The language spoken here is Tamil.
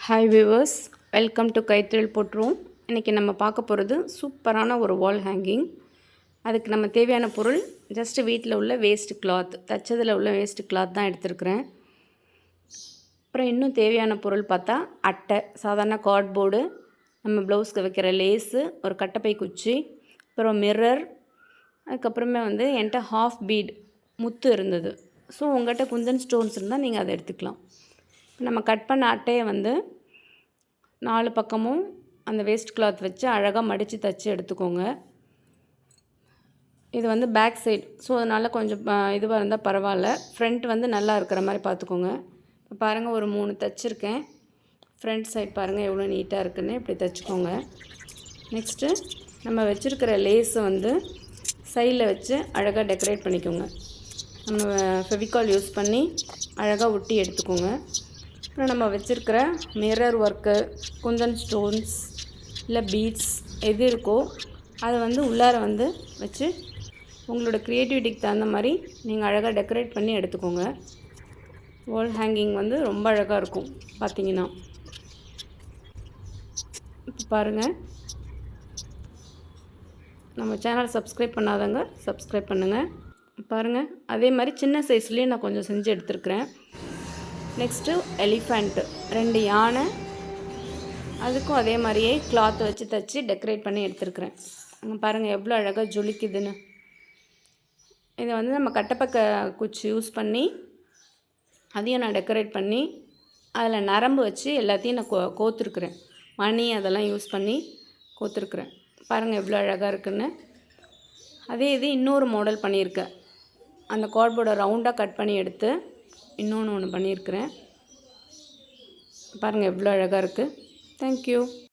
ஹாய் வியூவர்ஸ், வெல்கம் டு கைத்தொழில் போற்றுவோம். இன்றைக்கி நம்ம பார்க்க போகிறது சூப்பரான ஒரு வால் ஹேங்கிங். அதுக்கு நம்ம தேவையான பொருள் ஜஸ்ட்டு வீட்டில் உள்ள வேஸ்ட் கிளாத், தச்சதில் உள்ள வேஸ்ட் கிளாத் தான் எடுத்துருக்குறேன். அப்புறம் இன்னும் தேவையான பொருள் பார்த்தா அட்டை, சாதாரண கார்ட்போர்டு, நம்ம ப்ளவுஸ்க்கு வைக்கிற லேஸு, ஒரு கட்டைப்பை குச்சி, அப்புறம் மிரர், அதுக்கப்புறமே என்கிட்ட ஹாஃப் பீட் முத்து இருந்தது. ஸோ உங்கள்கிட்ட குந்தன் ஸ்டோன்ஸ் இருந்தால் நீங்கள் அதை எடுத்துக்கலாம். நம்ம கட் பண்ண அட்டையை 4 பக்கமும் அந்த வேஸ்ட் கிளாத் வச்சு அழகாக மடித்து தைச்சி எடுத்துக்கோங்க. இது பேக் சைடு, ஸோ அதனால் கொஞ்சம் இதுவாக இருந்தால் பரவாயில்ல. ஃப்ரண்ட் நல்லா இருக்கிற மாதிரி பார்த்துக்கோங்க. இப்போ பாருங்கள், ஒரு 3 தைச்சிருக்கேன். ஃப்ரண்ட் சைடு பாருங்கள் எவ்வளோ நீட்டாக இருக்குதுன்னு. இப்படி தைச்சிக்கோங்க. நெக்ஸ்ட்டு நம்ம வச்சுருக்கிற லேஸை சைடில் வச்சு அழகாக டெக்கரேட் பண்ணிக்கோங்க. நம்ம ஃபெவிகால் யூஸ் பண்ணி அழகாக ஒட்டி எடுத்துக்கோங்க. அப்புறம் நம்ம வச்சுருக்கிற மிரர் ஒர்க்கு, குந்தன் ஸ்டோன்ஸ் இல்லை பீட்ஸ் எது இருக்கோ அதை உள்ளார வச்சு உங்களோட க்ரியேட்டிவிட்டிக்கு தகுந்த மாதிரி நீங்கள் அழகாக டெக்கரேட் பண்ணி எடுத்துக்கோங்க. வால் ஹேங்கிங் ரொம்ப அழகாக இருக்கும் பார்த்தீங்கன்னா. இப்போ பாருங்கள், நம்ம சேனல் சப்ஸ்கிரைப் பண்ணாதவங்க சப்ஸ்கிரைப் பண்ணுங்கள். பாருங்கள், அதே மாதிரி சின்ன சைஸ்லேயே நான் கொஞ்சம் செஞ்சு எடுத்துருக்குறேன். நெக்ஸ்ட்டு எலிஃபண்ட், 2 யானை, அதுக்கும் அதே மாதிரியே கிளாத்தை வச்சு தைச்சி டெக்கரேட் பண்ணி எடுத்துருக்குறேன். பாருங்கள் எவ்வளோ அழகாக ஜொலிக்குதுன்னு. இதை நம்ம கட்டைப்பக்க குச்சி யூஸ் பண்ணி அதையும் நான் டெக்கரேட் பண்ணி அதில் நரம்பு வச்சு எல்லாத்தையும் நான் கோத்துருக்குறேன். மணி அதெல்லாம் யூஸ் பண்ணி கோத்துருக்குறேன். பாருங்கள் எவ்வளோ அழகாக இருக்குதுன்னு. அதே இது இன்னொரு மாடல் பண்ணியிருக்கேன். அந்த கார்ட்போர்டை ரவுண்டாக கட் பண்ணி எடுத்து இன்னொன்று பண்ணியிருக்கிறேன். பாருங்கள் எவ்வளோ அழகாக இருக்குது. தேங்க்யூ.